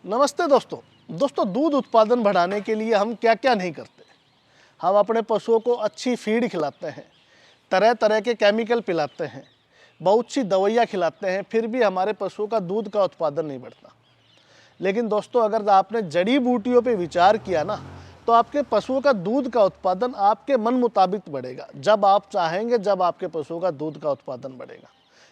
नमस्ते दोस्तों। दूध उत्पादन बढ़ाने के लिए हम क्या क्या नहीं करते। हम अपने पशुओं को अच्छी फीड खिलाते हैं, तरह तरह के केमिकल पिलाते हैं, बहुत सी दवाइयाँ खिलाते हैं, फिर भी हमारे पशुओं का दूध का उत्पादन नहीं बढ़ता। लेकिन दोस्तों, अगर आपने जड़ी बूटियों पे विचार किया ना, तो आपके पशुओं का दूध का उत्पादन आपके मन मुताबिक बढ़ेगा। जब आप चाहेंगे, जब आपके पशुओं का दूध का उत्पादन बढ़ेगा।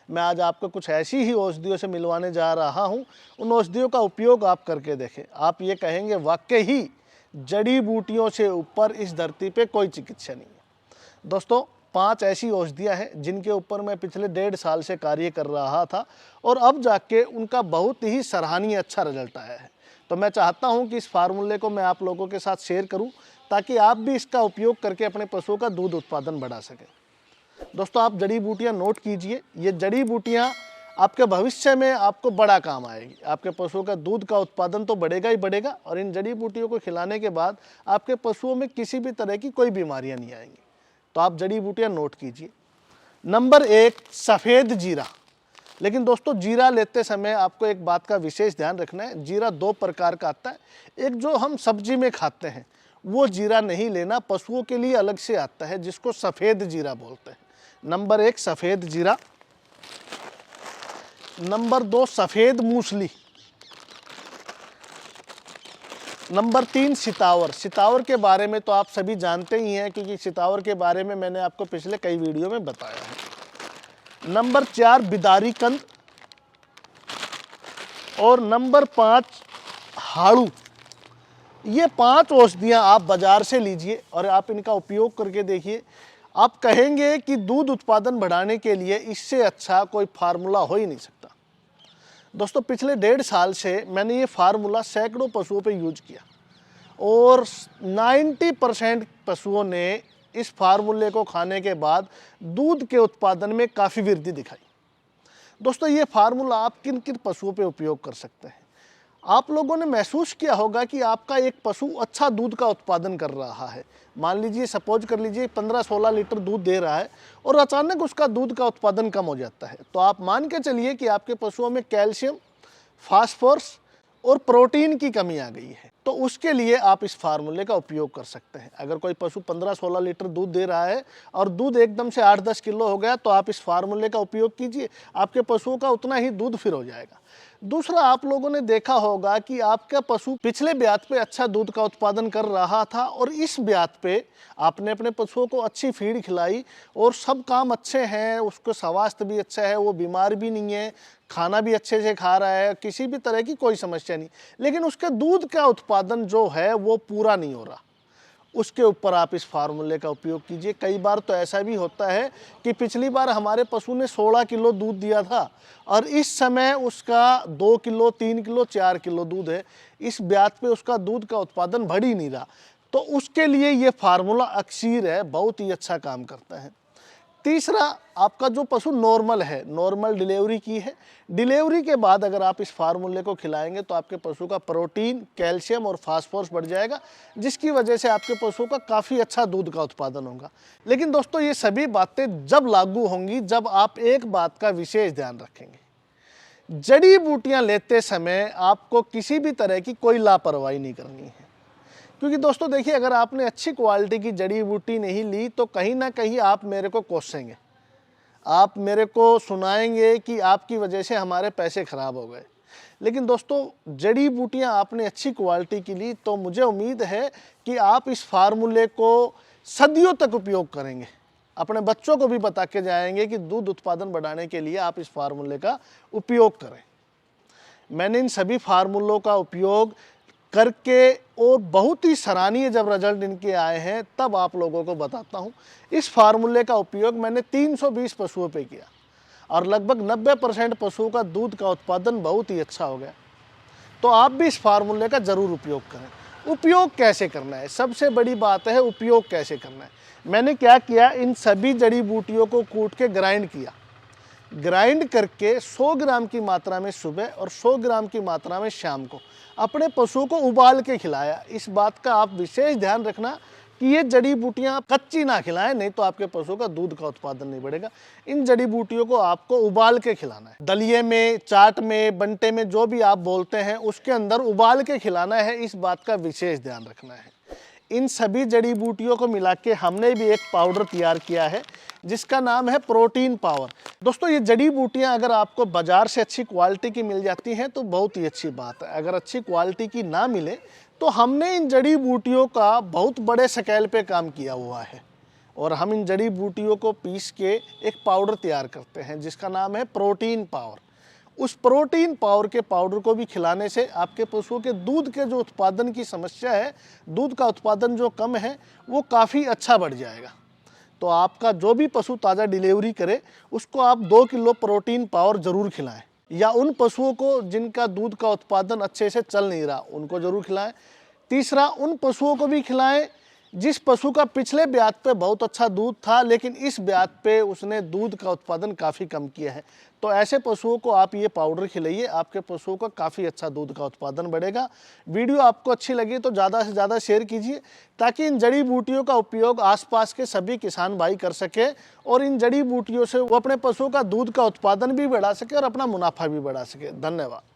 मैं आज आपको कुछ ऐसी ही औषधियों से मिलवाने जा रहा हूँ। उन औषधियों का उपयोग आप करके देखें, आप ये कहेंगे वाकई ही जड़ी बूटियों से ऊपर इस धरती पे कोई चिकित्सा नहीं है। दोस्तों, 5 ऐसी औषधियाँ हैं जिनके ऊपर मैं पिछले 1.5 साल से कार्य कर रहा था और अब जाके उनका बहुत ही सराहनीय अच्छा रिजल्ट आया है। तो मैं चाहता हूं कि इस फार्मूले को मैं आप लोगों के साथ शेयर करूं, ताकि आप भी इसका उपयोग करके अपने पशुओं का दूध उत्पादन बढ़ा सकें। दोस्तों, आप जड़ी बूटियां नोट कीजिए। ये जड़ी बूटियां आपके भविष्य में आपको बड़ा काम आएगी। आपके पशुओं का दूध का उत्पादन तो बढ़ेगा ही बढ़ेगा, और इन जड़ी बूटियों को खिलाने के बाद आपके पशुओं में किसी भी तरह की कोई बीमारियां नहीं आएंगी। तो आप जड़ी बूटियां नोट कीजिए। नंबर 1, सफ़ेद जीरा। लेकिन दोस्तों, जीरा लेते समय आपको एक बात का विशेष ध्यान रखना है। जीरा 2 प्रकार का आता है। एक जो हम सब्जी में खाते हैं वो जीरा नहीं लेना, पशुओं के लिए अलग से आता है जिसको सफ़ेद जीरा बोलते हैं। नंबर 1 सफ़ेद जीरा। नंबर 2 सफ़ेद मूसली। नंबर 3 सितावर। सितावर के बारे में तो आप सभी जानते ही हैं, क्योंकि सितावर के बारे में मैंने आपको पिछले कई वीडियो में बताया है। नंबर 4 बिदारी कंद। और नंबर 5 हाड़ू। ये 5 औषधियाँ आप बाजार से लीजिए और आप इनका उपयोग करके देखिए। आप कहेंगे कि दूध उत्पादन बढ़ाने के लिए इससे अच्छा कोई फार्मूला हो ही नहीं सकता। दोस्तों, पिछले 1.5 साल से मैंने ये फार्मूला सैकड़ों पशुओं पे यूज किया और 90% पशुओं ने इस फार्मूले को खाने के बाद दूध के उत्पादन में काफ़ी वृद्धि दिखाई। दोस्तों, ये फार्मूला आप किन किन पशुओं पे उपयोग कर सकते हैं। आप लोगों ने महसूस किया होगा कि आपका एक पशु अच्छा दूध का उत्पादन कर रहा है। मान लीजिए, सपोज कर लीजिए 15-16 लीटर दूध दे रहा है और अचानक उसका दूध का उत्पादन कम हो जाता है, तो आप मान के चलिए कि आपके पशुओं में कैल्शियम, फास्फोरस और प्रोटीन की कमी आ गई है। तो उसके लिए आप इस फार्मूले का उपयोग कर सकते हैं। अगर कोई पशु 15-16 लीटर दूध दे रहा है और दूध एकदम से 8-10 किलो हो गया, तो आप इस फार्मूले का उपयोग कीजिए, आपके पशुओं का उतना ही दूध फिर हो जाएगा। दूसरा, आप लोगों ने देखा होगा कि आपका पशु पिछले ब्यात पे अच्छा दूध का उत्पादन कर रहा था और इस ब्यात पे आपने अपने पशुओं को अच्छी फीड खिलाई और सब काम अच्छे हैं, उसको स्वास्थ्य भी अच्छा है, वो बीमार भी नहीं है, खाना भी अच्छे से खा रहा है, किसी भी तरह की कोई समस्या नहीं। लेकिन उसके दूध का उत्पादन जो है वो पूरा नहीं हो रहा। उसके ऊपर आप इस फार्मूले का उपयोग कीजिए। कई बार तो ऐसा भी होता है कि पिछली बार हमारे पशु ने 16 किलो दूध दिया था और इस समय उसका 2 किलो, 3 किलो, 4 किलो दूध है। इस ब्यात पे उसका दूध का उत्पादन बढ़ ही नहीं रहा। तो उसके लिए ये फार्मूला अक्सीर है, बहुत ही अच्छा काम करता है। तीसरा, आपका जो पशु नॉर्मल है, नॉर्मल डिलीवरी की है, डिलीवरी के बाद अगर आप इस फार्मूले को खिलाएंगे तो आपके पशु का प्रोटीन, कैल्शियम और फास्फोरस बढ़ जाएगा, जिसकी वजह से आपके पशु का काफ़ी अच्छा दूध का उत्पादन होगा। लेकिन दोस्तों, ये सभी बातें जब लागू होंगी, जब आप एक बात का विशेष ध्यान रखेंगे। जड़ी बूटियाँ लेते समय आपको किसी भी तरह की कोई लापरवाही नहीं करनी है। क्योंकि दोस्तों देखिए, अगर आपने अच्छी क्वालिटी की जड़ी बूटी नहीं ली तो कहीं ना कहीं आप मेरे को कोसेंगे, आप मेरे को सुनाएंगे कि आपकी वजह से हमारे पैसे खराब हो गए। लेकिन दोस्तों, जड़ी बूटियां आपने अच्छी क्वालिटी की ली तो मुझे उम्मीद है कि आप इस फार्मूले को सदियों तक उपयोग करेंगे। अपने बच्चों को भी बता के जाएंगे कि दूध उत्पादन बढ़ाने के लिए आप इस फार्मूले का उपयोग करें। मैंने इन सभी फार्मूलों का उपयोग करके और बहुत ही सराहनीय जब रिजल्ट इनके आए हैं तब आप लोगों को बताता हूं। इस फार्मूले का उपयोग मैंने 320 पशुओं पे किया और लगभग 90% पशुओं का दूध का उत्पादन बहुत ही अच्छा हो गया। तो आप भी इस फार्मूले का ज़रूर उपयोग करें। उपयोग कैसे करना है, सबसे बड़ी बात है उपयोग कैसे करना है। मैंने क्या किया, इन सभी जड़ी बूटियों को कूट के ग्राइंड किया। ग्राइंड करके 100 ग्राम की मात्रा में सुबह और 100 ग्राम की मात्रा में शाम को अपने पशुओं को उबाल के खिलाया। इस बात का आप विशेष ध्यान रखना कि ये जड़ी बूटियां कच्ची ना खिलाएं, नहीं तो आपके पशु का दूध का उत्पादन नहीं बढ़ेगा। इन जड़ी बूटियों को आपको उबाल के खिलाना है, दलिए में, चाट में, बंटे में, जो भी आप बोलते हैं उसके अंदर उबाल के खिलाना है। इस बात का विशेष ध्यान रखना है। इन सभी जड़ी बूटियों को मिला के हमने भी एक पाउडर तैयार किया है जिसका नाम है प्रोटीन पावर। दोस्तों, ये जड़ी बूटियां अगर आपको बाजार से अच्छी क्वालिटी की मिल जाती हैं तो बहुत ही अच्छी बात है। अगर अच्छी क्वालिटी की ना मिले तो हमने इन जड़ी बूटियों का बहुत बड़े स्केल पे काम किया हुआ है और हम इन जड़ी बूटियों को पीस के एक पाउडर तैयार करते हैं जिसका नाम है प्रोटीन पावर। उस प्रोटीन पावर के पाउडर को भी खिलाने से आपके पशुओं के दूध के जो उत्पादन की समस्या है, दूध का उत्पादन जो कम है, वो काफ़ी अच्छा बढ़ जाएगा। तो आपका जो भी पशु ताज़ा डिलीवरी करे उसको आप 2 किलो प्रोटीन पावर ज़रूर खिलाएं, या उन पशुओं को जिनका दूध का उत्पादन अच्छे से चल नहीं रहा उनको ज़रूर खिलाएं। तीसरा, उन पशुओं को भी खिलाएं जिस पशु का पिछले ब्यात पे बहुत अच्छा दूध था लेकिन इस ब्यात पे उसने दूध का उत्पादन काफ़ी कम किया है। तो ऐसे पशुओं को आप ये पाउडर खिलाइए, आपके पशुओं का काफ़ी अच्छा दूध का उत्पादन बढ़ेगा। वीडियो आपको अच्छी लगी तो ज़्यादा से ज़्यादा शेयर कीजिए ताकि इन जड़ी बूटियों का उपयोग आसपास के सभी किसान भाई कर सके और इन जड़ी बूटियों से वो अपने पशुओं का दूध का उत्पादन भी बढ़ा सके और अपना मुनाफा भी बढ़ा सके। धन्यवाद।